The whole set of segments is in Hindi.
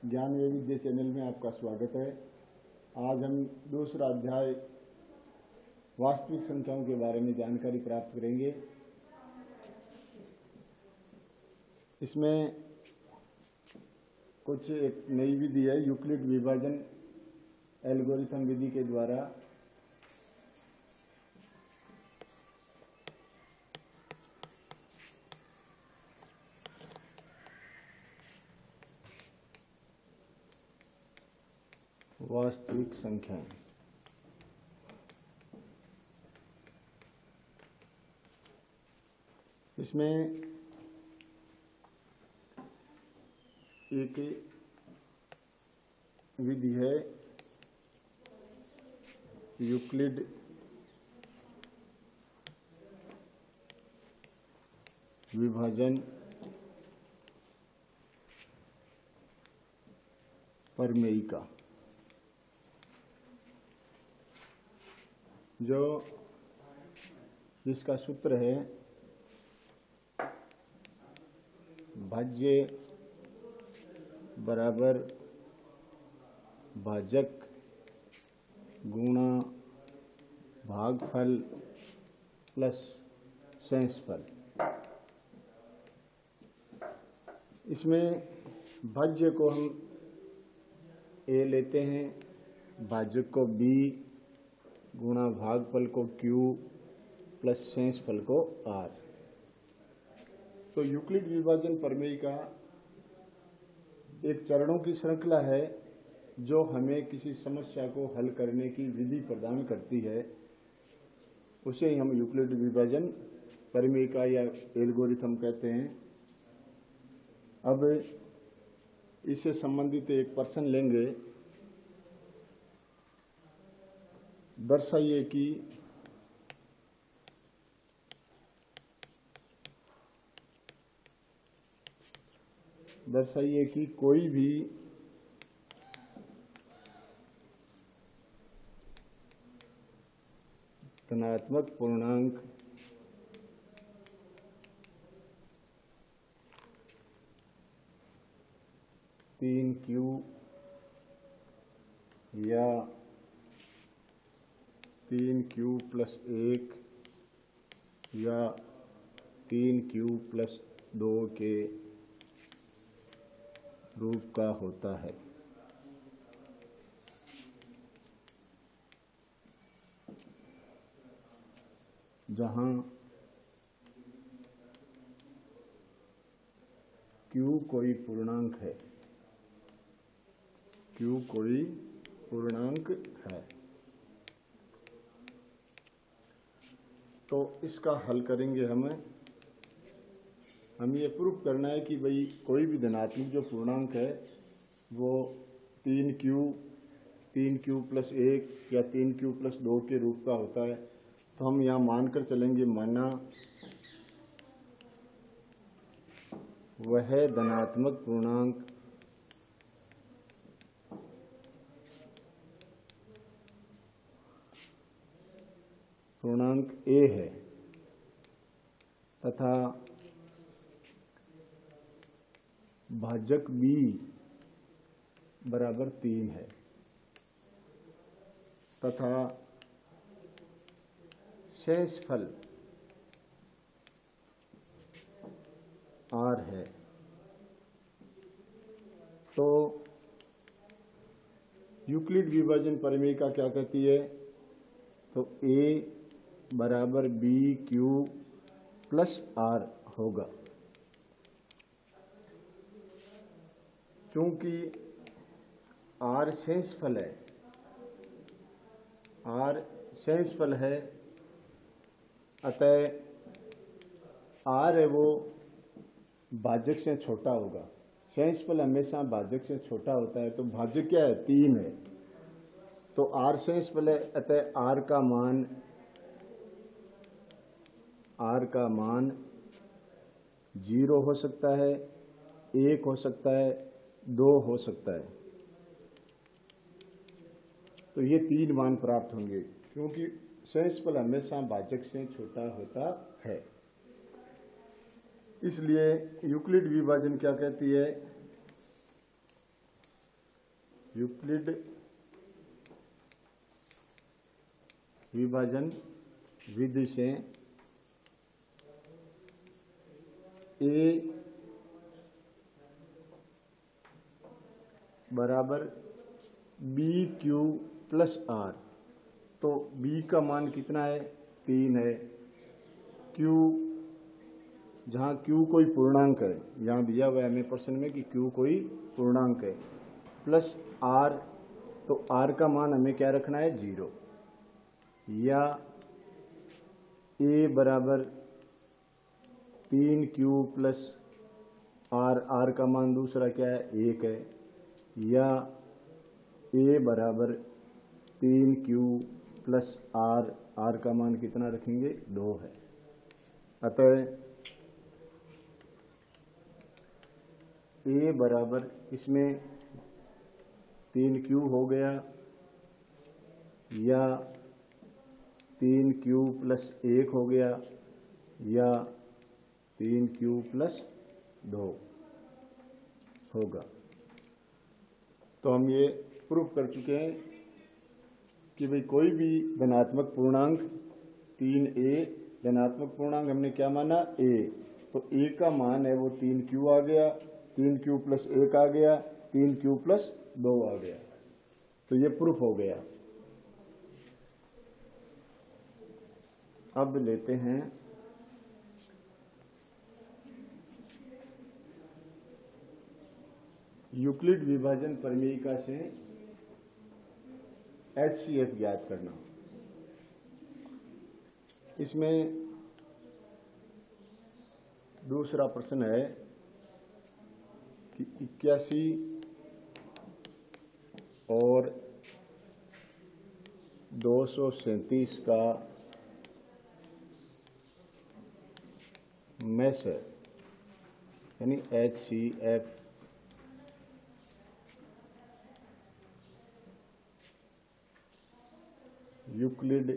ज्ञान वैविध्य चैनल में आपका स्वागत है। आज हम दूसरा अध्याय वास्तविक संख्याओं के बारे में जानकारी प्राप्त करेंगे। इसमें कुछ एक नई विधि है, यूक्लिड विभाजन एल्गोरिथम विधि के द्वारा वास्तविक संख्याएं। इसमें एक विधि है यूक्लिड विभाजन प्रमेय का, जो जिसका सूत्र है भाज्य बराबर भाजक गुणा भागफल प्लस शेषफल। इसमें भाज्य को हम ए लेते हैं, भाजक को बी गुणा भागफल को क्यू प्लस शेषफल को आर। तो यूक्लिड विभाजन प्रमेय का एक चरणों की श्रृंखला है जो हमें किसी समस्या को हल करने की विधि प्रदान करती है। उसे हम यूक्लिड विभाजन प्रमेय का या एल्गोरिथम कहते हैं। अब इससे संबंधित एक प्रश्न लेंगे। दर्शाइए कि कोई भी धनात्मक पूर्णांक तीन क्यू या 3q प्लस 1 या 3q प्लस 2 के रूप का होता है। जहां q कोई पूर्णांक है, q कोई पूर्णांक है। तो इसका हल करेंगे। हमें ये प्रूफ करना है कि भाई कोई भी धनात्मक जो पूर्णांक है वो 3q प्लस 1 या 3q प्लस 2 के रूप का होता है। तो हम यहाँ मानकर चलेंगे, माना वह धनात्मक पूर्णांक a है तथा भाजक b बराबर 3 है तथा शेषफल r है। तो यूक्लिड विभाजन प्रमेय का क्या कहती है? तो a बराबर बी क्यू प्लस आर होगा। क्योंकि आर शेषफल है, अतः आर है वो भाजक से छोटा होगा। शेषफल हमेशा भाजक से छोटा होता है। तो भाजक क्या है? 3 है। तो आर शेषफल है, अतः आर का मान 0 हो सकता है, 1 हो सकता है, 2 हो सकता है। तो ये 3 मान प्राप्त होंगे क्योंकि शेषफल हमेशा भाजक से छोटा होता है। इसलिए यूक्लिड विभाजन क्या कहती है? यूक्लिड विभाजन विधि से a बराबर बी क्यू प्लस आर। तो b का मान कितना है? 3 है। q, जहाँ q कोई पूर्णांक है, यहाँ दिया हुआ है हमें प्रश्न में कि q कोई पूर्णांक है, प्लस r, तो r का मान हमें क्या रखना है? 0। या a बराबर 3q प्लस r का मान दूसरा क्या है? 1 है। या a बराबर 3q प्लस r का मान कितना रखेंगे? 2 है। अतः a बराबर इसमें 3q हो गया, या 3q प्लस 1 हो गया, या 3q प्लस 2 होगा। तो हम ये प्रूफ कर चुके हैं कि भाई कोई भी धनात्मक पूर्णांक 3a, धनात्मक पूर्णांक हमने क्या माना? a, तो a का मान है वो 3q आ गया, 3q प्लस 1 आ गया, 3q प्लस 2 आ गया। तो ये प्रूफ हो गया। अब लेते हैं यूक्लिड विभाजन प्रमेयिका से HCF ज्ञात करना। इसमें दूसरा प्रश्न है कि 81 और 237 का मैश है, यानी HCF यूक्लिड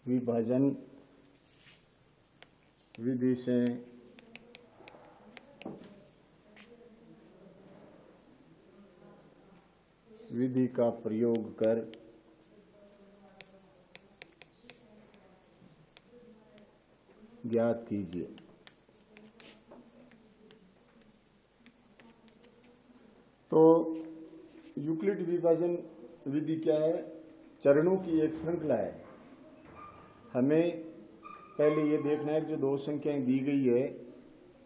विभाजन विधि से विधि का प्रयोग कर ज्ञात कीजिए। तो यूक्लिड विभाजन विधि क्या है? चरणों की एक श्रृंखला है। हमें पहले ये देखना है कि जो दो संख्याएं दी गई है,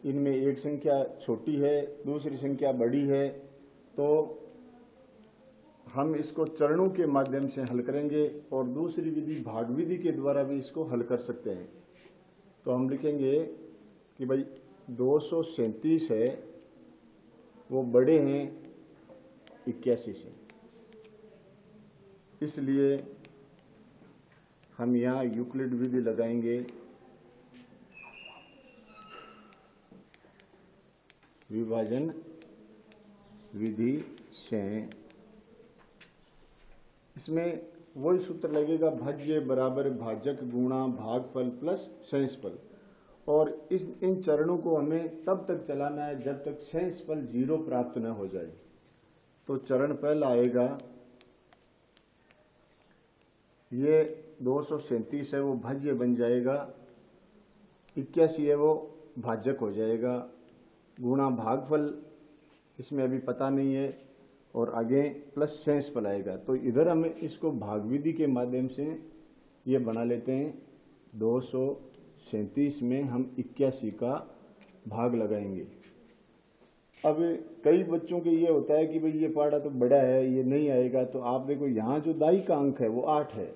इनमें एक संख्या छोटी है, दूसरी संख्या बड़ी है, तो हम इसको चरणों के माध्यम से हल करेंगे और दूसरी विधि भाग विधि के द्वारा भी इसको हल कर सकते हैं। तो हम लिखेंगे कि भाई 237 है वो बड़े हैं 81 से, इसलिए हम यहाँ यूक्लिड विधि लगाएंगे। विभाजन विधि से इसमें वही सूत्र लगेगा, भाज्य बराबर भाजक गुणा भागफल प्लस शेषफल। और इन चरणों को हमें तब तक चलाना है जब तक शेषफल 0 प्राप्त न हो जाए। तो चरण पहला आएगा, ये 237 है वो भाज्य बन जाएगा, 81 है वो भाजक हो जाएगा, गुणा भागफल इसमें अभी पता नहीं है, और आगे प्लस शेषफल आएगा। तो इधर हम इसको भाग विधि के माध्यम से ये बना लेते हैं। 237 में हम 81 का भाग लगाएंगे। अब कई बच्चों के ये होता है कि भाई ये पाड़ा तो बड़ा है, ये नहीं आएगा। तो आप देखो यहाँ जो दाई का अंक है वो 8 है,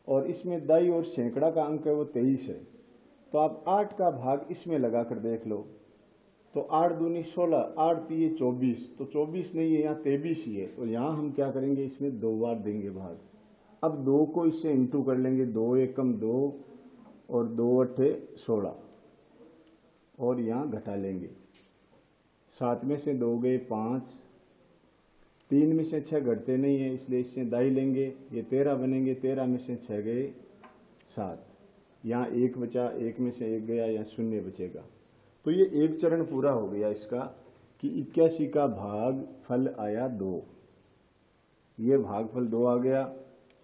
और इसमें दाई और सैकड़ा का अंक है वो 23 है। तो आप 8 का भाग इसमें लगा कर देख लो, तो 8 दूनी 16, 8 3 24, तो 24 नहीं है, यहाँ 23 ही है। तो यहाँ हम क्या करेंगे, इसमें 2 बार देंगे भाग। अब 2 को इससे इंटू कर लेंगे, 2 एकम 2 और 2 अट्ठे 16, और यहाँ घटा लेंगे। 7 में से 2 गए 5, 3 में से 6 घटते नहीं है, इसलिए इससे दाई लेंगे, ये 13 बनेंगे। 13 में से 6 गए 7, यहाँ 1 बचा, 1 में से 1 गया, यहाँ 0 बचेगा। तो ये एक चरण पूरा हो गया इसका कि 81 का भाग फल आया 2, ये भागफल 2 आ गया,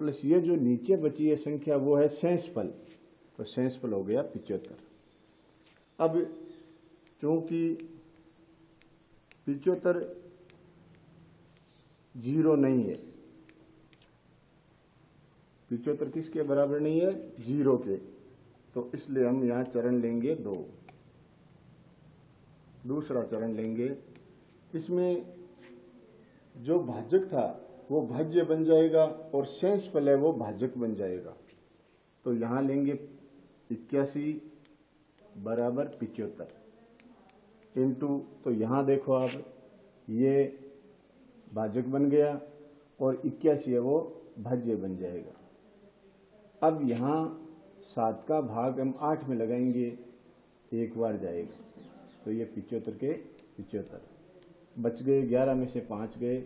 प्लस ये जो नीचे बची है संख्या वो है शेषफल, तो शेषफल हो गया 75। अब चूंकि 75 जीरो नहीं है, 75 किसके बराबर नहीं है, जीरो के, तो इसलिए हम यहां चरण लेंगे 2, दूसरा चरण लेंगे। इसमें जो भाजक था वो भाज्य बन जाएगा और शेषफल है वो भाजक बन जाएगा। तो यहां लेंगे 81 बराबर 75 इंटू, तो यहां देखो आप ये भाजक बन गया और 81 है वो भाज्य बन जाएगा। अब यहां 7 का भाग हम 8 में लगाएंगे, एक बार जाएगा, तो ये 75 के 75 बच गए, 11 में से 5 गए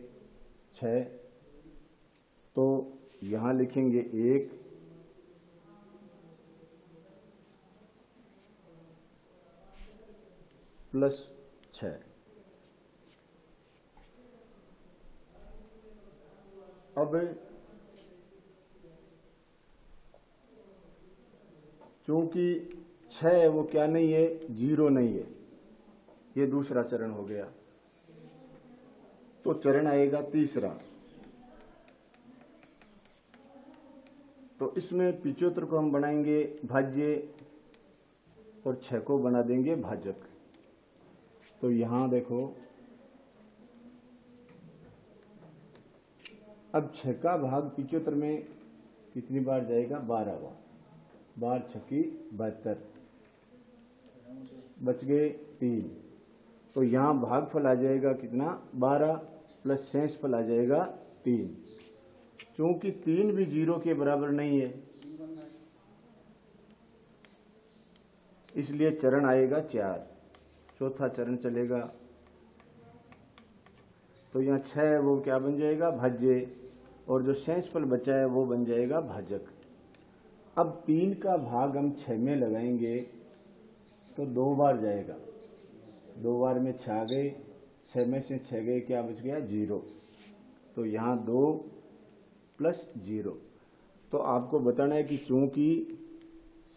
6, तो यहां लिखेंगे 1 प्लस 6। अब चूंकि 6 है वो क्या नहीं है, जीरो नहीं है, ये दूसरा चरण हो गया। तो चरण आएगा तीसरा, तो इसमें 75 को हम बनाएंगे भाज्य और 6 को बना देंगे भाजक। तो यहां देखो अब 6 का भाग 75 में कितनी बार जाएगा, 12 बार, 12 छक्की 72, बच गए 3, तो यहां भागफल आ जाएगा कितना, 12 प्लस शेषफल आ जाएगा 3। चूंकि 3 भी जीरो के बराबर नहीं है इसलिए चरण आएगा 4, चौथा चरण चलेगा। तो यहाँ 6 है वो क्या बन जाएगा, भाज्य, और जो शेषफल बचा है वो बन जाएगा भाजक। अब 3 का भाग हम 6 में लगाएंगे तो 2 बार जाएगा, 2 बार में 6 आ गए, 6 में से 6 गए, क्या बच गया, 0। तो यहाँ 2 प्लस 0। तो आपको बताना है कि चूंकि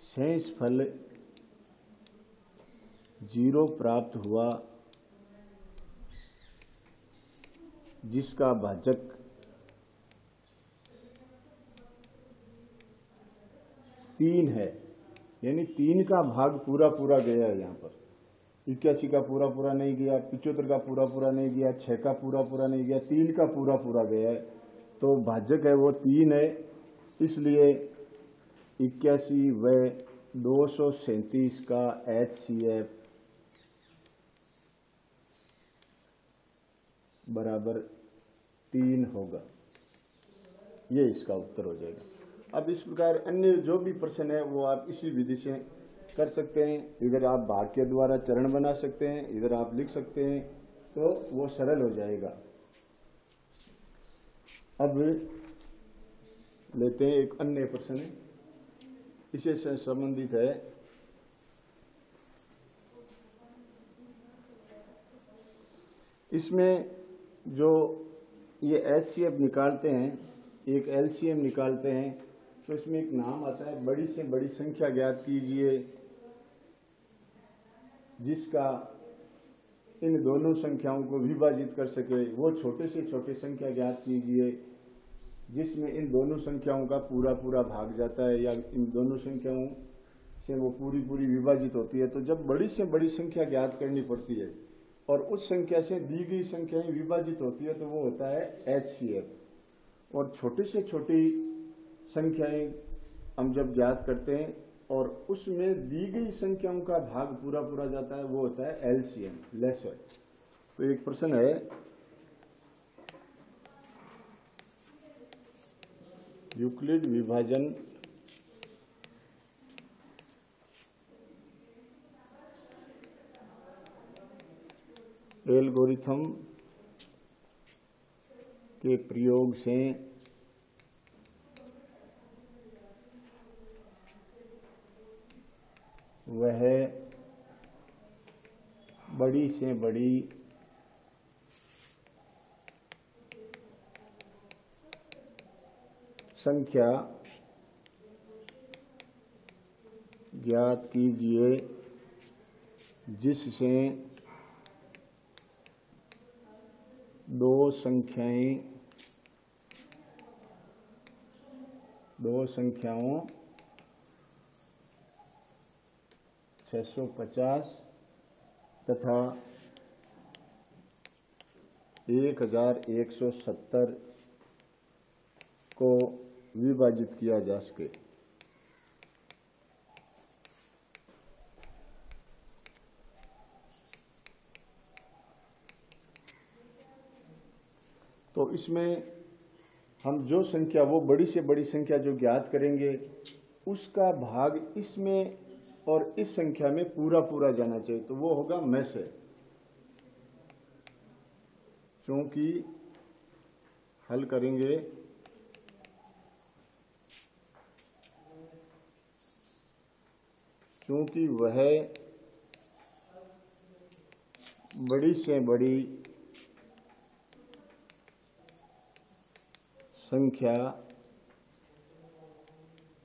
शेषफल 0 प्राप्त हुआ जिसका भाजक 3 है, यानी 3 का भाग पूरा पूरा गया है। यहाँ पर 81 का पूरा पूरा नहीं गया, 75 का पूरा पूरा नहीं गया, 6 का पूरा पूरा नहीं गया, 3 का पूरा पूरा गया है, तो भाजक है वो 3 है। इसलिए 81 व 237 का HCF बराबर 3 होगा, ये इसका उत्तर हो जाएगा। अब इस प्रकार अन्य जो भी प्रश्न है वो आप इसी विधि से कर सकते हैं। इधर आप भाग के द्वारा चरण बना सकते हैं, इधर आप लिख सकते हैं, तो वो सरल हो जाएगा। अब लेते हैं एक अन्य प्रश्न, इसी से संबंधित है। इसमें जो ये HCF निकालते हैं, एक LCM निकालते हैं, तो इसमें एक नाम आता है, बड़ी से बड़ी संख्या ज्ञात कीजिए जिसका इन दोनों संख्याओं को विभाजित कर सके। वो छोटे से छोटे संख्या ज्ञात कीजिए जिसमें इन दोनों संख्याओं का पूरा पूरा भाग जाता है, या इन दोनों संख्याओं से वो पूरी पूरी विभाजित होती है। तो जब बड़ी से बड़ी संख्या ज्ञात करनी पड़ती है और उस संख्या से दी गई संख्याएं विभाजित होती है तो वो होता है HCF। और छोटी से छोटी संख्याएं हम जब ज्ञात करते हैं और उसमें दी गई संख्याओं का भाग पूरा पूरा जाता है, वो होता है LCM, लेसर। तो एक प्रश्न है, यूक्लिड विभाजन एल्गोरिथम के प्रयोग से वह बड़ी से बड़ी संख्या ज्ञात कीजिए जिससे दो संख्याओं 650 तथा 1170 को विभाजित किया जा सके। तो इसमें हम जो संख्या, वो बड़ी से बड़ी संख्या जो ज्ञात करेंगे उसका भाग इसमें और इस संख्या में पूरा पूरा जाना चाहिए, तो वो होगा में से। क्योंकि हल करेंगे क्योंकि वह बड़ी से बड़ी संख्या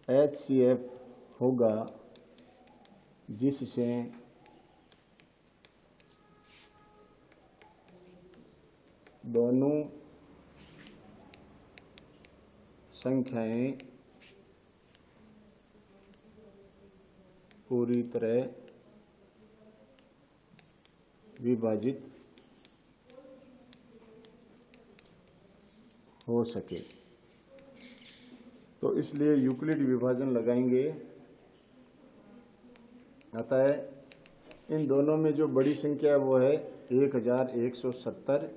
HCF होगा जिससे दोनों संख्याएं पूरी तरह विभाजित हो सके। तो इसलिए यूक्लिड विभाजन लगाएंगे। अतः इन दोनों में जो बड़ी संख्या है वो है 1170,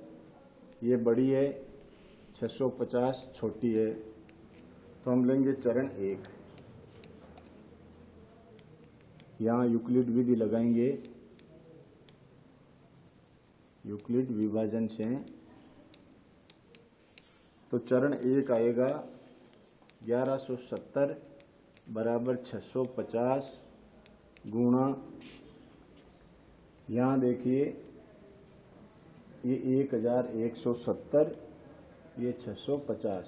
ये बड़ी है, 650 छोटी है। तो हम लेंगे चरण 1। यहाँ यूक्लिड विधि लगाएंगे। यूक्लिड विभाजन से तो चरण 1 आएगा 1170 बराबर 650 गुणा, यहाँ देखिए ये 1170, ये 650।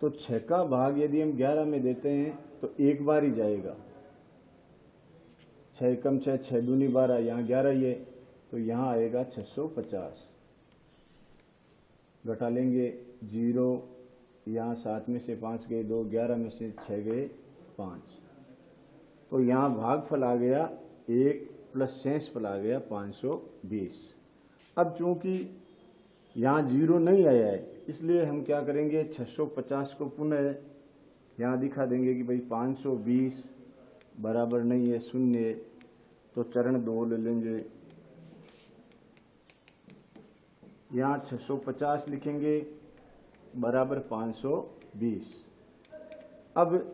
तो 6 का भाग यदि हम 11 में देते हैं तो एक बार ही जाएगा। 6 कम 6, 6 दूनी 12, यहाँ 11 ही है, तो यहाँ आएगा 650। घटा लेंगे 0, यहाँ 7 में से 5 गए 2, 11 में से 6 गए 5। तो यहाँ भागफल आ गया 1 प्लस शेषफल आ गया 520। अब चूंकि यहाँ 0 नहीं आया है, इसलिए हम क्या करेंगे, 650 को पुनः यहाँ दिखा देंगे कि भाई 520 बराबर नहीं है, शून्य है। तो चरण 2 ले लेंगे। यहाँ 650 लिखेंगे बराबर 520। अब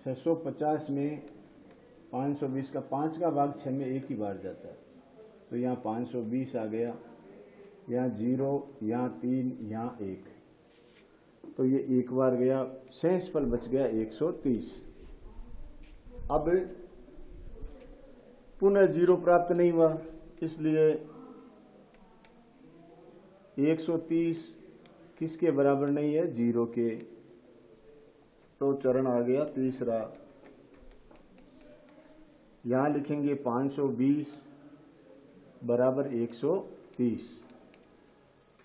650 में 520 का 5 का भाग 6 में एक ही बार जाता है, तो यहाँ 520 आ गया। यहाँ 0, यहाँ 3, यहाँ 1, तो ये एक बार गया, शेषफल बच गया 130। अब पुनः 0 प्राप्त नहीं हुआ, इसलिए 130 किसके बराबर नहीं है, 0 के। तो चरण आ गया तीसरा। यहाँ लिखेंगे 520 बराबर 130।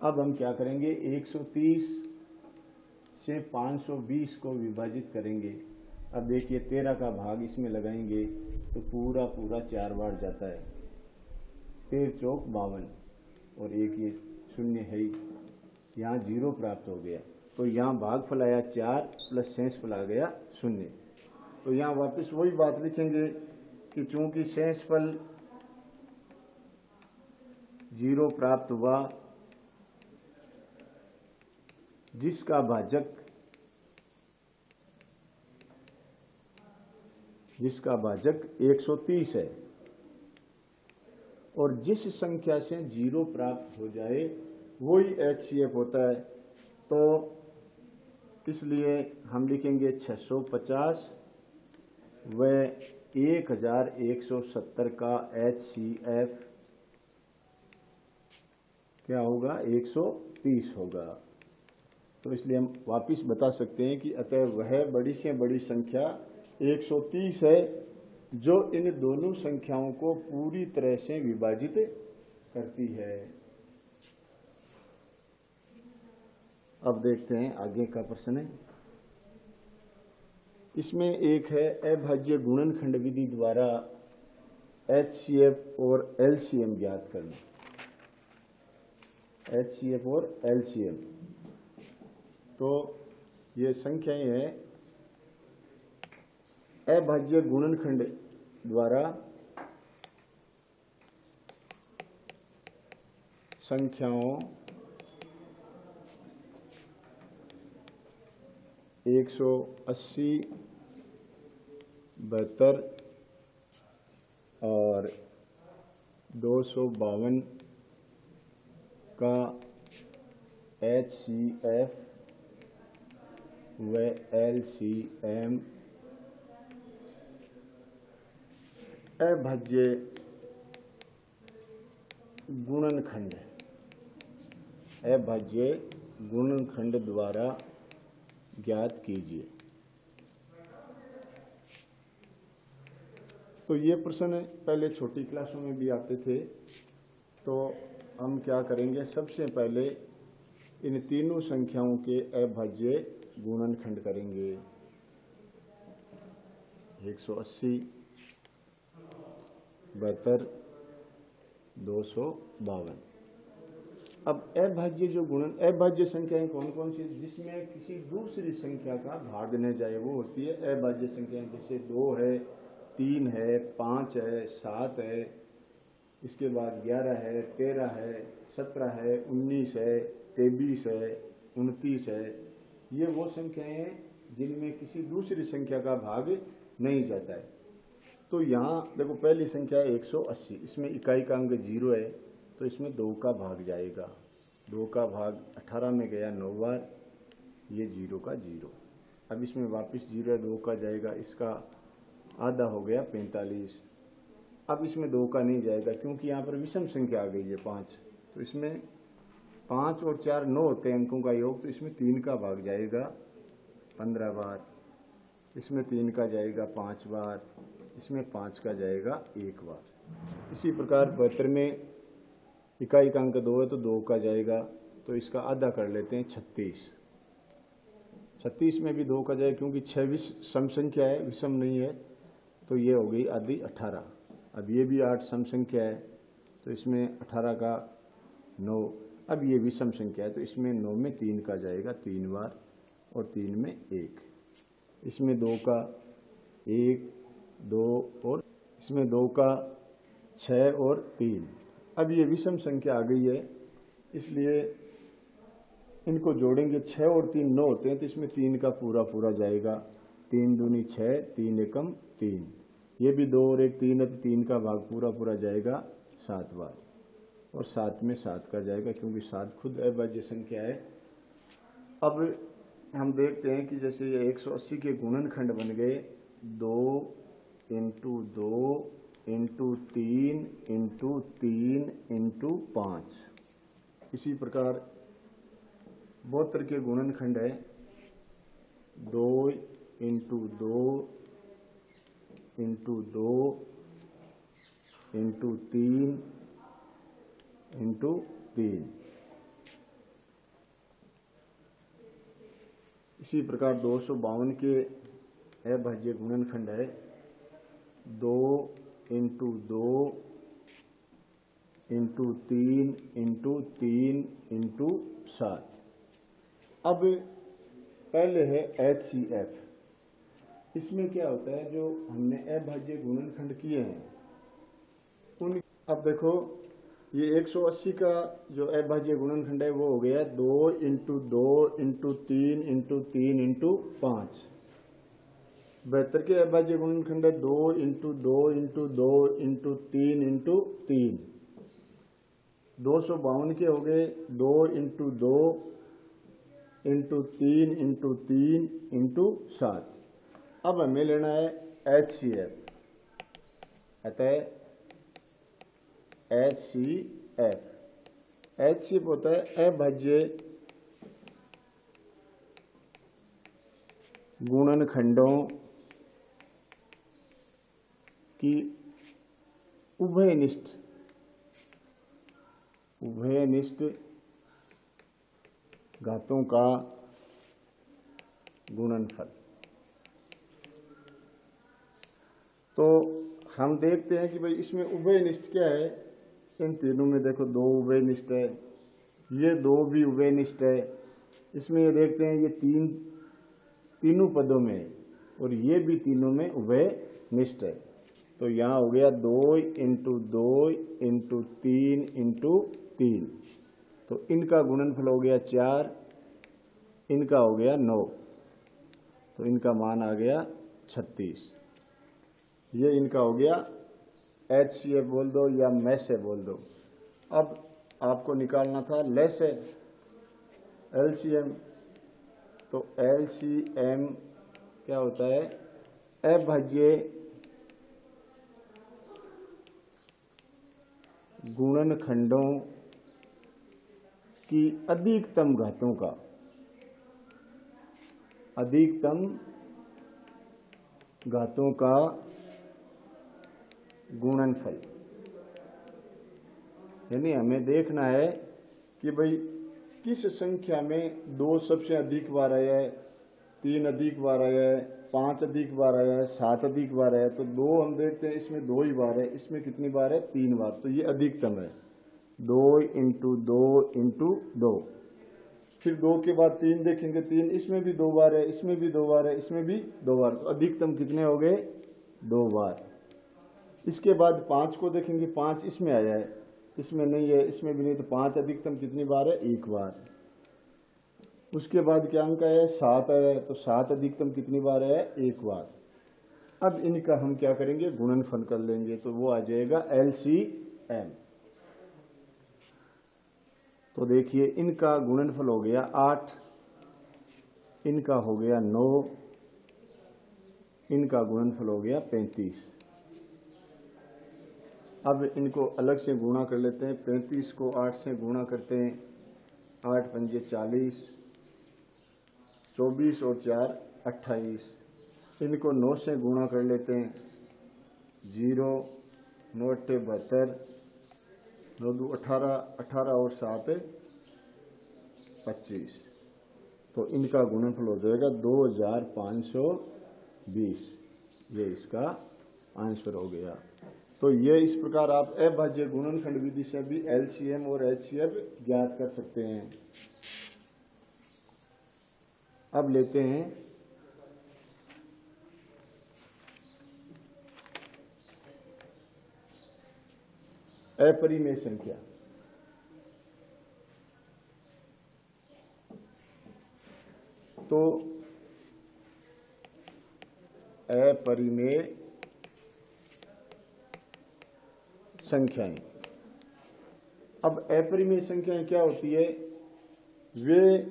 अब हम क्या करेंगे, 130 से 520 को विभाजित करेंगे। अब देखिए 13 का भाग इसमें लगाएंगे तो पूरा पूरा 4 बार जाता है, 13 चौक 52, और एक ये शून्य है ही, यहाँ 0 प्राप्त हो गया। तो यहाँ भागफल आया 4 प्लस शेषफल आ गया 0। तो यहाँ वापस वही बात लिखेंगे कि चूंकि शेषफल 0 प्राप्त हुआ, जिसका भाजक 130 है, और जिस संख्या से 0 प्राप्त हो जाए वही HCF होता है। तो इसलिए हम लिखेंगे 650 व 1170 का HCF क्या होगा, 130 होगा। तो इसलिए हम वापिस बता सकते हैं कि अतः वह बड़ी से बड़ी संख्या 130 है जो इन दोनों संख्याओं को पूरी तरह से विभाजित करती है। अब देखते हैं आगे का प्रश्न है। इसमें एक है अभाज्य गुणनखंड विधि द्वारा HCF और LCM ज्ञात करना। HCF और LCM, तो ये संख्याएं हैं अभाज्य गुणनखंड द्वारा संख्याओं 180, 72 और 252 का HCF व LCM अभाज्य गुणनखंड, अभाज्य गुणनखंड द्वारा ज्ञात कीजिए। तो ये प्रश्न पहले छोटी क्लासों में भी आते थे। तो हम क्या करेंगे, सबसे पहले इन तीनों संख्याओं के अभाज्य गुणनखंड करेंगे। 180, 72, 252। अब अभाज्य जो अभाज्य संख्याएं कौन कौन सी, जिसमें किसी दूसरी संख्या का भाग न जाए, वो होती है अभाज्य संख्याएं। जैसे 2 है, 3 है, 5 है, 7 है, इसके बाद 11 है, 13 है, 17 है, 19 है, 23 है, 29 है। ये वो संख्याएं हैं जिनमें किसी दूसरी संख्या का भाग नहीं जाता है। तो यहाँ देखो, पहली संख्या है 180, इसमें इकाई का अंक 0 है, तो इसमें 2 का भाग जाएगा। 2 का भाग 18 में गया 9 बार, ये 0 का 0। अब इसमें वापस 0 2 का जाएगा, इसका आधा हो गया 45। अब इसमें 2 का नहीं जाएगा क्योंकि यहाँ पर विषम संख्या आ गई है 5। तो इसमें 5 और 4 9 होते हैं अंकों का योग, तो इसमें 3 का भाग जाएगा 15 बार, इसमें 3 का जाएगा 5 बार, इसमें 5 का जाएगा 1 बार। इसी प्रकार 72 में इकाई का अंक 2 है, तो 2 का जाएगा, तो इसका आधा कर लेते हैं 36। 36 में भी 2 का जाएगा क्योंकि 26 सम संख्या है, विषम नहीं है, तो ये हो गई आधी 18। अब ये भी 8 सम संख्या है, तो इसमें 18 का 9। अब ये विषम संख्या है, तो इसमें 9 में 3 का जाएगा 3 बार, और 3 में 1। इसमें 2 का 1 2, और इसमें 2 का 6 और 3। अब ये विषम संख्या आ गई है, इसलिए इनको जोड़ेंगे। 6 और 3 9 होते हैं, तो इसमें 3 का पूरा पूरा जाएगा। 3 दूनी 6, 3 एकम 3। ये भी 2 और 1 3 है, तो 3 का भाग पूरा पूरा जाएगा 7 बार, और 7 में 7 का जाएगा क्योंकि 7 खुद अभाज्य संख्या है। अब हम देखते हैं कि जैसे ये 180 के गुणनखंड बन गए 2 इंटू 2 इंटू 3 इंटू 3 इंटू 5। इसी प्रकार 72 के गुणनखंड है 2 इंटू 2 इंटू 2 इंटू 3 इंटू 3। इसी प्रकार 252 के अभाज्य गुणनखंड है 2 इंटू 2 इंटू 3 इंटू 3 इंटू 7। अब पहले है HCF। इसमें क्या होता है, जो हमने अभाज्य गुणनखंड किए हैं उन, अब देखो ये 180 का जो अभाज्य गुणनखंड है वो हो गया 2 इंटू 2 इंटू 3 इंटू 3 इंटू 5। 72 के अभाज्य गुणनखंड है 2 इंटू 2 इंटू 2 इंटू 3 इंटू 3। 252 के हो गए 2 इंटू 2 इंटू 3 इंटू 3 इंटू 7। अब हमें लेना है HCF। अतः HCF होता है अभाज्य गुणनखंडों की उभयनिष्ठ घातों का गुणनफल। तो हम देखते हैं कि भाई इसमें उभयनिष्ठ क्या है। इन तीनों में देखो दो उभयनिष्ठ है, ये दो भी उभयनिष्ठ है। इसमें ये देखते हैं ये तीनों पदों में है और ये भी तीनों में उभयनिष्ठ है। तो यहाँ हो गया 2 × 2 × 3 × 3, तो इनका गुणनफल हो गया 4, इनका हो गया 9, तो इनका मान आ गया 36। ये इनका हो गया HCF बोल दो या मैस है बोल दो। अब आपको निकालना था लेस है LCM, तो LCM क्या होता है अभाज्य गुणनखंडों की अधिकतम घातों का गुणनफल। यानी हमें देखना है कि भाई किस संख्या में 2 सबसे अधिक बार आया है, 3 अधिक बार आया है, 5 अधिक बार आया है, 7 अधिक बार आया है। तो 2 हम देखते हैं इसमें 2 ही बार है, इसमें कितनी बार है 3 बार, तो ये अधिकतम है 2 × 2 × 2। फिर 2 के बाद 3 देखेंगे, 3 इसमें भी 2 बार है, इसमें भी 2 बार है, इसमें भी 2 बार, तो अधिकतम कितने हो गए 2 बार। इसके बाद 5 को देखेंगे, 5 इसमें आया है, इसमें नहीं है, इसमें भी नहीं, तो 5 अधिकतम कितनी बार है 1 बार। उसके बाद क्या अंक है 7 है, तो 7 अधिकतम कितनी बार है 1 बार। अब इनका हम क्या करेंगे गुणनफल कर लेंगे, तो वो आ जाएगा LCM। तो देखिए इनका गुणनफल हो गया 8, इनका हो गया 9, इनका गुणनफल हो गया 35। अब इनको अलग से गुणा कर लेते हैं। 35 को 8 से गुणा करते हैं, 8 × 5 = 40, 24 और 4 = 28। इनको 9 से गुणा कर लेते हैं, 0, 9 × 8 = 72, 9 × 2 = 18, 18 और 7 = 25। तो इनका गुणनफल हो जाएगा 2520। ये इसका आंसर हो गया। तो ये इस प्रकार आप अभाज्य गुणनखंड विधि से भी LCM और HCF ज्ञात कर सकते हैं। अब लेते हैं अपरिमेय संख्या। तो अपरिमेय संख्याएं। अब अपरिमेय संख्याएं क्या होती है? वे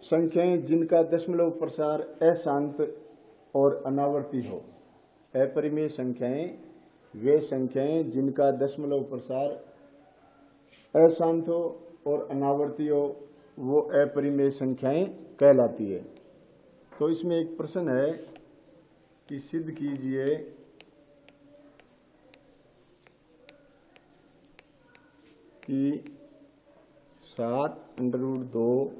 संख्याएं जिनका दशमलव प्रसार अशांत और अनावर्ती हो। अपरिमेय संख्याएं वे संख्याएं जिनका दशमलव प्रसार अशांत हो और अनावर्ती हो, वो अपरिमेय संख्याएं कहलाती है। तो इसमें एक प्रश्न है कि सिद्ध कीजिए कि 7√2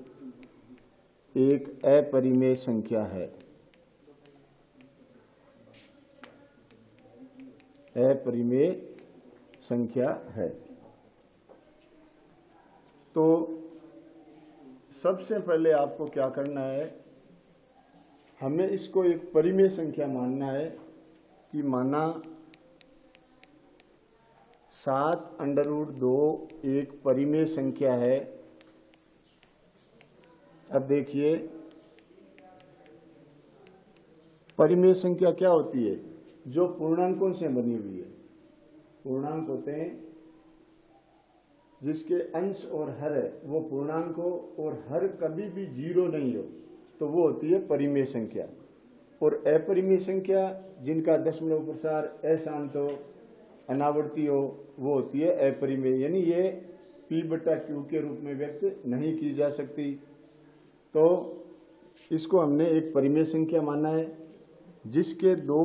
एक अपरिमेय संख्या है। अपरिमेय संख्या है। तो सबसे पहले आपको क्या करना है, हमें इसको एक परिमेय संख्या मानना है कि माना 7√2 एक परिमेय संख्या है। अब देखिए परिमेय संख्या क्या होती है? जो पूर्णांकों से बनी हुई है। पूर्णांक होते हैं जिसके अंश और हर है वो पूर्णांक हो और हर कभी भी 0 नहीं हो, तो वो होती है परिमेय संख्या। और अपरिमेय संख्या जिनका दशमलव प्रसार अशांत हो अनावर्ती हो वो होती है अपरिमेय, यानी ये P/Q के रूप में व्यक्त नहीं की जा सकती। तो इसको हमने एक परिमेय संख्या माना है जिसके दो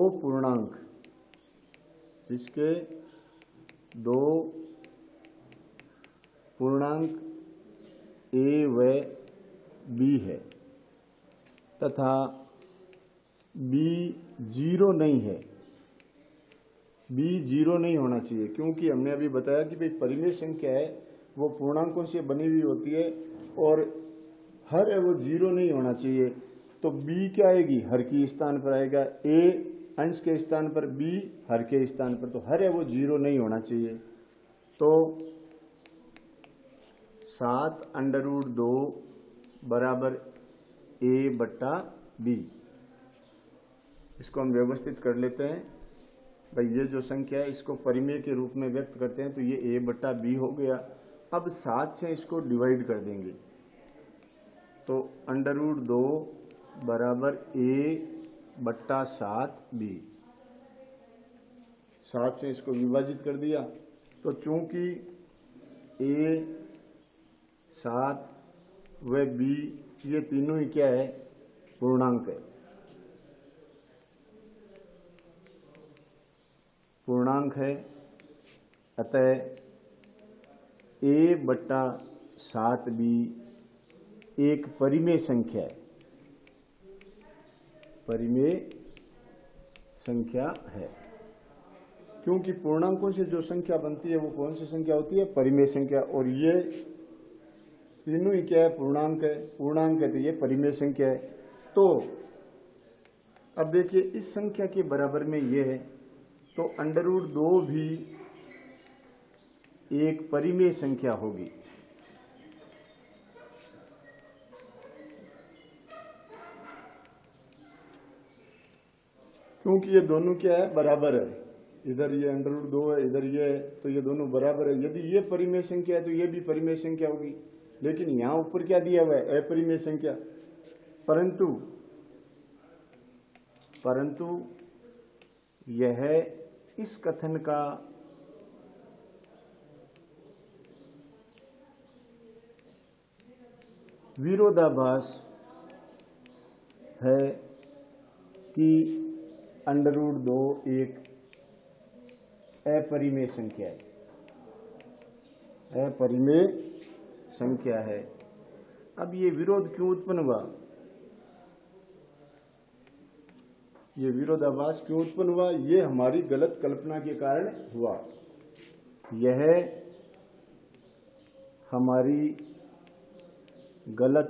पूर्णांक A व B है तथा B जीरो नहीं है। B जीरो नहीं होना चाहिए, क्योंकि हमने अभी बताया कि भाई परिमेय संख्या है वो पूर्णांकों से बनी हुई होती है और हर है वो जीरो नहीं होना चाहिए। तो B क्या आएगी, हर के स्थान पर आएगा, A अंश के स्थान पर, B हर के स्थान पर, तो हर है वो जीरो नहीं होना चाहिए। तो 7√2 बराबर A/B। इसको हम व्यवस्थित कर लेते हैं। भाई ये जो संख्या है इसको परिमेय के रूप में व्यक्त करते हैं, तो ये A/B हो गया। अब 7 से इसको डिवाइड कर देंगे, तो √2 बराबर A/7B। 7 से इसको विभाजित कर दिया, तो चूंकि A, 7 व B ये तीनों ही क्या है, पूर्णांक है, अतः A/7B एक परिमेय संख्या है, क्योंकि पूर्णांकों से जो संख्या बनती है वो कौन सी संख्या होती है, परिमेय संख्या। और ये तीनों ही क्या है, पूर्णांक है, तो ये परिमेय संख्या है। तो अब देखिए इस संख्या के बराबर में ये है, तो √2 भी एक परिमेय संख्या होगी। क्योंकि ये दोनों क्या है, बराबर है, इधर ये √2 है, इधर ये है, तो ये दोनों बराबर है। यदि ये परिमेय संख्या है तो ये भी परिमेय संख्या होगी, लेकिन यहां ऊपर क्या दिया हुआ है, अपरिमेय संख्या। परंतु यह इस कथन का विरोधाभास है कि √2 एक अपरिमेय संख्या है। अब ये विरोध क्यों उत्पन्न हुआ, ये विरोधाभास क्यों उत्पन्न हुआ, ये हमारी गलत कल्पना के कारण हुआ। यह हमारी गलत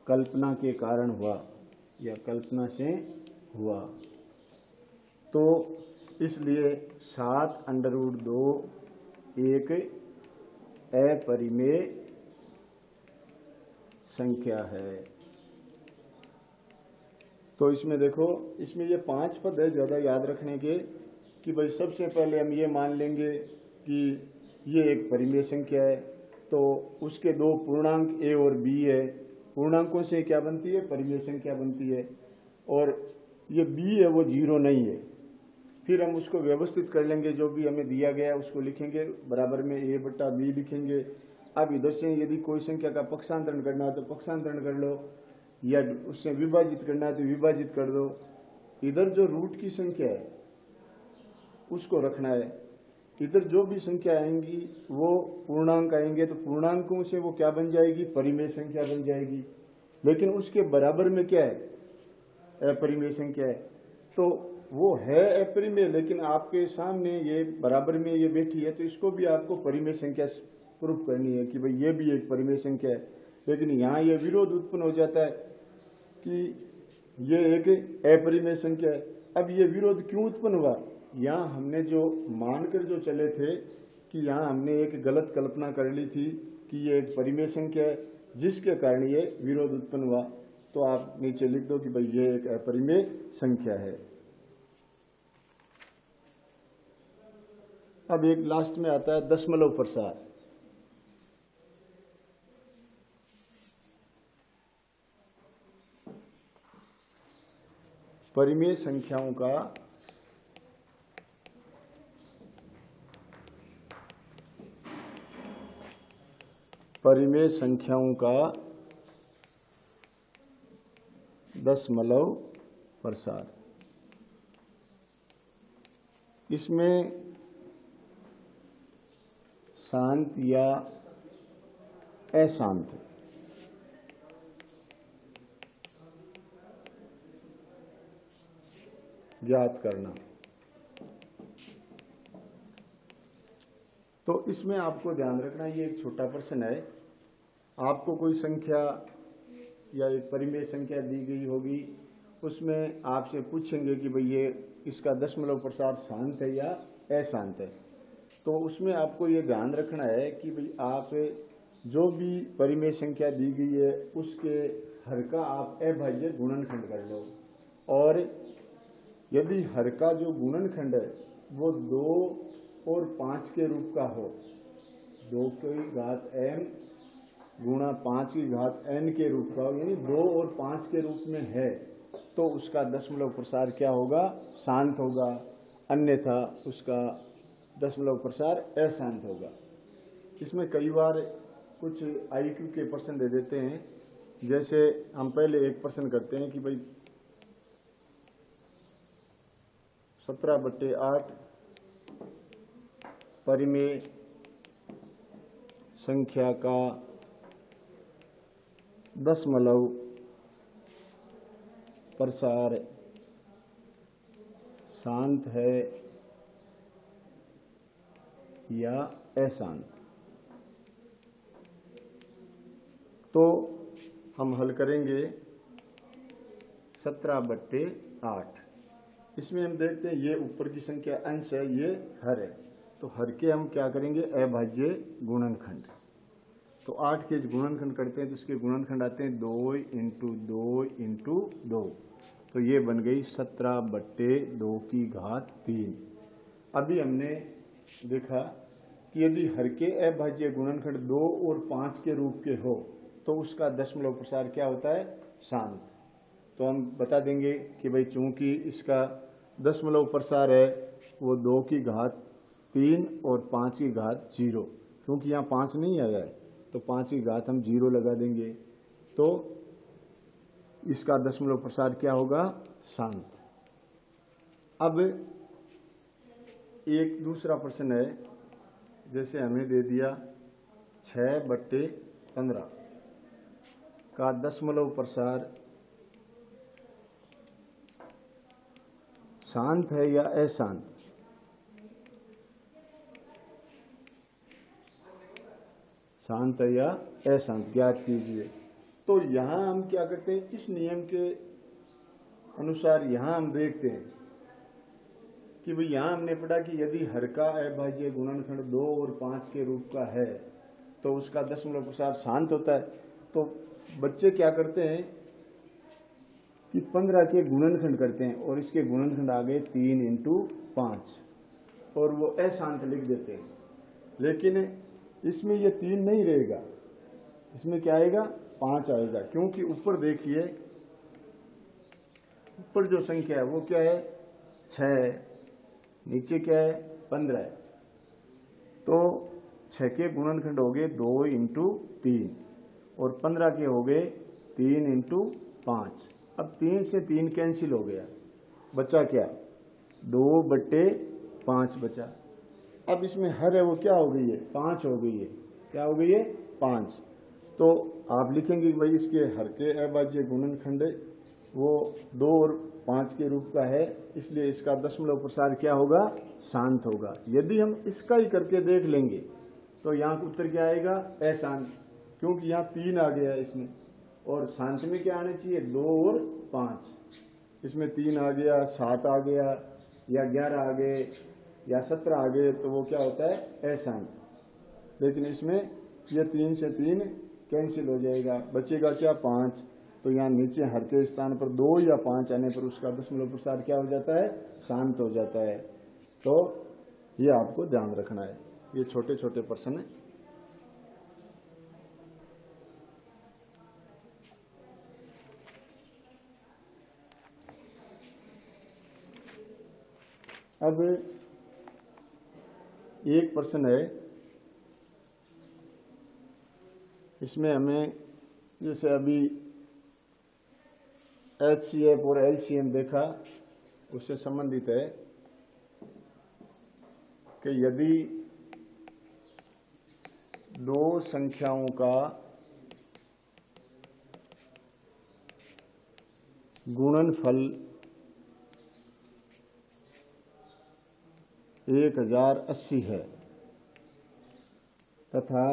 कल्पना के कारण हुआ, या कल्पना से हुआ। तो इसलिए 7√2 एक अपरिमेय संख्या है। तो इसमें देखो, इसमें ये 5 पद है ज़्यादा याद रखने के, कि भाई सबसे पहले हम ये मान लेंगे कि ये एक परिमेय संख्या है, तो उसके दो पूर्णांक A और B है, पूर्णांकों से क्या बनती है, परिमेय संख्या बनती है, और ये B है वो जीरो नहीं है। फिर हम उसको व्यवस्थित कर लेंगे, जो भी हमें दिया गया उसको लिखेंगे, बराबर में A/B लिखेंगे। अब इधर से यदि कोई संख्या का पक्षांतरण करना है तो पक्षांतरण कर लो, या उससे विभाजित करना है तो विभाजित कर दो। इधर जो रूट की संख्या है उसको रखना है, इधर जो भी संख्या आएंगी वो पूर्णांक आएंगे, तो पूर्णांकों से वो क्या बन जाएगी, परिमेय संख्या बन जाएगी। लेकिन उसके बराबर में क्या है, अपरिमेय संख्या है, तो वो है अपरिमेय, लेकिन आपके सामने ये बराबर में ये बैठी है, तो इसको भी आपको परिमेय संख्या प्रूफ करनी है कि भाई ये भी एक परिमेय संख्या है। लेकिन यहाँ ये विरोध उत्पन्न हो जाता है कि ये एक अपरिमेय संख्या है। अब ये विरोध क्यों उत्पन्न हुआ, यहाँ हमने जो मानकर जो चले थे कि यहाँ हमने एक गलत कल्पना कर ली थी कि ये एक परिमेय संख्या है, जिसके कारण ये विरोध उत्पन्न हुआ। तो आप नीचे लिख दो कि भाई ये एक अपरिमेय संख्या है। अब एक लास्ट में आता है दशमलव प्रसार। परिमेय संख्याओं का परिमेय संख्याओं का दशमलव प्रसार। इसमें शांत या अशांत ज्ञात करना। तो इसमें आपको ध्यान रखना, ये एक छोटा प्रश्न है। आपको कोई संख्या या एक परिमेय संख्या दी गई होगी, उसमें आपसे पूछेंगे कि भाई ये इसका दशमलव प्रसार शांत है या अशांत है। तो उसमें आपको ये ध्यान रखना है कि भाई आप जो भी परिमेय संख्या दी गई है उसके हर का आप अभाज्य गुणनखंड कर लो, और यदि हर का जो गुणनखंड है वो 2 और 5 के रूप का हो, 2 की घात m गुणा 5 की घात n के रूप का हो, यानी 2 और 5 के रूप में है, तो उसका दशमलव प्रसार क्या होगा? शांत होगा। अन्यथा उसका दशमलव प्रसार अशांत होगा। इसमें कई बार कुछ IQ के प्रश्न दे देते हैं। जैसे हम पहले एक प्रश्न करते हैं कि भाई 17/8 परिमेय संख्या का दशमलव प्रसार शांत है या अशांत। तो हम हल करेंगे 17/8। इसमें हम देखते हैं ये ऊपर की संख्या अंश है, ये हर है, तो हर के हम क्या करेंगे? अभाज्य गुणनखंड। तो 8 के गुणनखंड करते हैं तो इसके गुणनखंड आते हैं 2 × 2 × 2, तो ये बन गई 17/2 की घात 3। अभी हमने देखा कि यदि हर के अभाज्य गुणनखंड 2 और 5 के रूप के हो तो उसका दशमलव प्रसार क्या होता है? शांत। तो हम बता देंगे कि भाई चूंकि इसका दशमलव प्रसार है वो 2 की घात 3 और 5 की घात 0, क्योंकि यहाँ 5 नहीं आया है तो 5 की घात हम 0 लगा देंगे, तो इसका दशमलव प्रसार क्या होगा? शांत। अब एक दूसरा प्रश्न है, जैसे हमें दे दिया 6/15 का दशमलव प्रसार शांत है या अशांत? शांत है या अशांत ज्ञात कीजिए। तो यहां हम क्या करते हैं? इस नियम के अनुसार यहां हम देखते हैं कि भाई यहां हमने पढ़ा कि यदि हर का अभाज्य गुणनखंड 2 और 5 के रूप का है तो उसका दशमलव प्रसार शांत होता है। तो बच्चे क्या करते हैं कि 15 के गुणनखंड करते हैं और इसके गुणनखंड आ गए 3 × 5 और वो अशांत लिख देते हैं। लेकिन इसमें ये 3 नहीं रहेगा, इसमें क्या आएगा? 5 आएगा, क्योंकि ऊपर देखिए, ऊपर जो संख्या है वो क्या है? 6, नीचे क्या है? 15 है। तो 6 के गुणनखंड हो गए 2 × 3 और 15 के हो गए 3 × 5। अब 3 से 3 कैंसिल हो गया, बचा क्या? 2/5 बचा। अब इसमें हर है वो क्या हो गई है? 5 हो गई है। क्या हो गई है? 5। तो आप लिखेंगे कि भाई इसके हर के अभाज्य गुणनखंड वो 2 और 5 के रूप का है, इसलिए इसका दशमलव प्रसार क्या होगा? शांत होगा। यदि हम इसका ही करके देख लेंगे तो यहाँ उत्तर क्या आएगा? अशांत, क्योंकि यहाँ 3 आ गया है इसमें, और शांत में क्या आना चाहिए? 2 और 5। इसमें 3 आ गया, 7 आ गया, या 11 आ गए, या 17 आ गए, तो वो क्या होता है? अशांत। लेकिन इसमें ये 3 से 3 कैंसिल हो जाएगा, बचेगा क्या? 5। तो यहाँ नीचे हर के स्थान पर 2 या 5 आने पर उसका दशमलव प्रसार क्या हो जाता है? शांत हो जाता है। तो ये आपको ध्यान रखना है। ये छोटे छोटे प्रश्न हैं। अब एक प्रश्न है, इसमें हमें जैसे अभी HCF और LCM देखा, उससे संबंधित है कि यदि दो संख्याओं का गुणनफल 1080 है तथा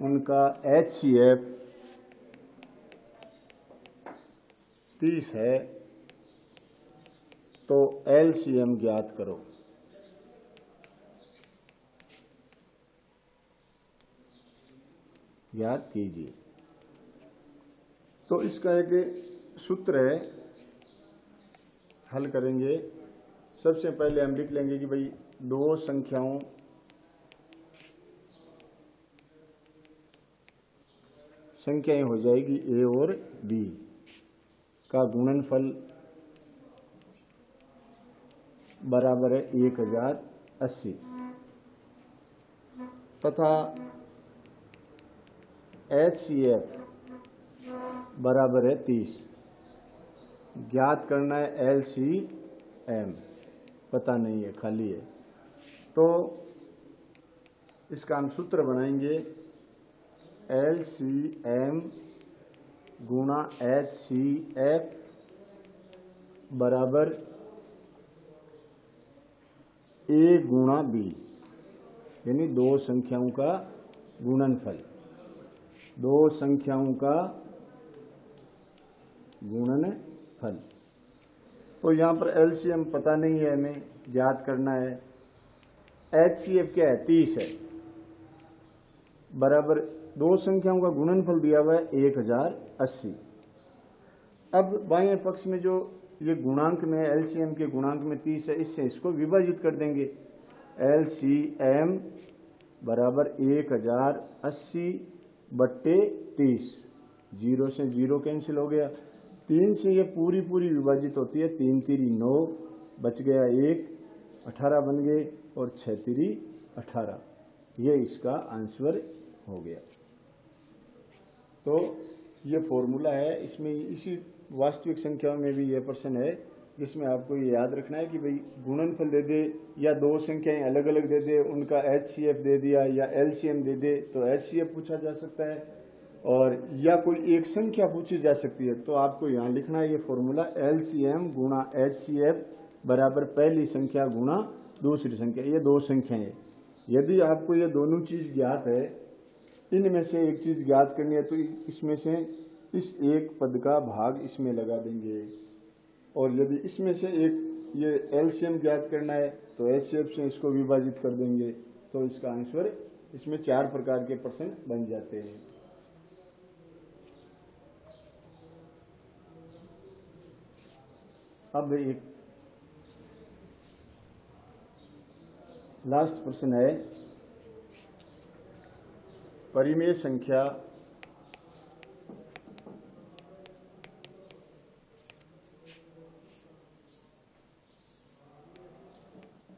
उनका HCF 30 है, तो LCM ज्ञात करो। ज्ञात कीजिए। तो इसका एक सूत्र है, हल करेंगे। सबसे पहले हम लिख लेंगे कि भाई दो संख्याएं हो जाएगी A और B का गुणनफल बराबर है 1080 तथा HCF बराबर है 30। ज्ञात करना है LCM, पता नहीं है, खाली है। तो इसका हम सूत्र बनाएंगे LCM गुणा HCF बराबर A गुणा B, यानी दो संख्याओं का गुणनफल, दो संख्याओं का गुणनफल। तो यहाँ पर LCM पता नहीं है, हमें ज्ञात करना है। HCF क्या है? 30 है, बराबर दो संख्याओं का गुणनफल दिया हुआ है 1080। अब बाएं पक्ष में जो ये गुणांक में LCM के गुणांक में 30 है, इससे इसको विभाजित कर देंगे। LCM बराबर 1080 बट्टे 30, 0 से 0 कैंसिल हो गया। 3 से ये पूरी विभाजित होती है, 3 तिरी 9, बच गया 1, 18 बन गए और 6 तिरी 18। ये इसका आंसर हो गया। तो ये फॉर्मूला है। इसमें इसी वास्तविक संख्याओं में भी ये प्रश्न है जिसमें आपको ये याद रखना है कि भाई गुणनफल दे दे या दो संख्याएं अलग अलग दे दे, उनका HCF दे दिया या LCM दे दे तो HCF पूछा जा सकता है, और या कोई एक संख्या पूछी जा सकती है। तो आपको यहाँ लिखना है ये फॉर्मूला LCM गुणा HCF बराबर पहली संख्या गुणा दूसरी संख्या, ये दो संख्याएं। यदि आपको ये दोनों चीज ज्ञात है, इनमें से एक चीज ज्ञात करनी है, तो इसमें से इस एक पद का भाग इसमें लगा देंगे, और यदि इसमें से एक ये LCM ज्ञात करना है तो HCF से इसको विभाजित कर देंगे। तो इसका आंसर, इसमें 4 प्रकार के प्रश्न बन जाते हैं। अब एक लास्ट प्रश्न है, परिमेय संख्या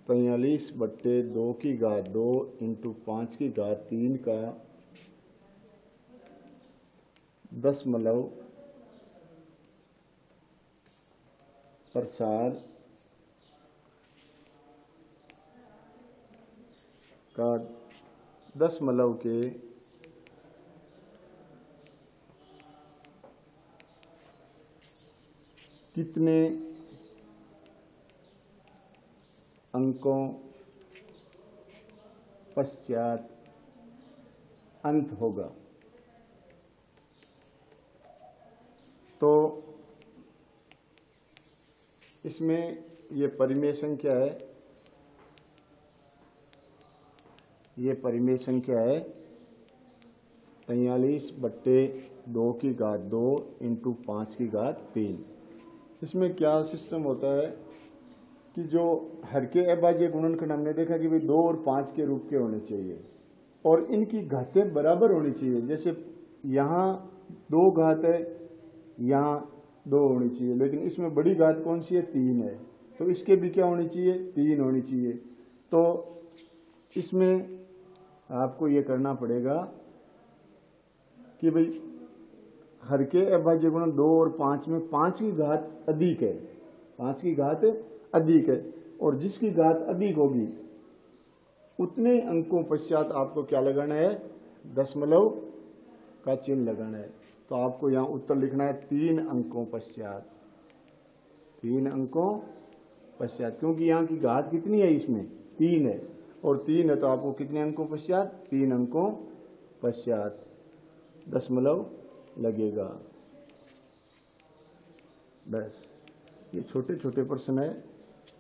तैंतालीस बट्टे 2 की घात 2 इंटू 5 की घात 3 का 10 प्रसार का 10 के कितने अंकों पश्चात अंत होगा। तो इसमें ये परिमेय संख्या है, ये परिमेय संख्या है 43 बट्टे 2 की घात 2 इंटू 5 की घात 3। इसमें क्या सिस्टम होता है कि जो हर के अभाज्य गुणनखंड हमने देखा कि भाई 2 और 5 के रूप के होने चाहिए और इनकी घातें बराबर होनी चाहिए। जैसे यहाँ 2 घात है, यहाँ 2 होनी चाहिए, लेकिन इसमें बड़ी घात कौन सी है? 3 है, तो इसके भी क्या होनी चाहिए? 3 होनी चाहिए। तो इसमें आपको ये करना पड़ेगा कि भाई हर के अभाज्य गुणन 2 और 5 में 5 की घात अधिक है, 5 की घात अधिक है, और जिसकी घात अधिक होगी उतने अंकों पश्चात आपको क्या लगाना है, दशमलव का चिन्ह लगाना है। तो आपको यहां उत्तर लिखना है 3 अंकों पश्चात, 3 अंकों पश्चात, क्योंकि यहां की घात कितनी है, इसमें 3 है, और 3 है तो आपको कितने अंकों पश्चात, 3 अंकों पश्चात दशमलव लगेगा। बस ये छोटे छोटे प्रश्न है,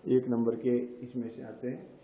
1 नंबर के इसमें से आते हैं।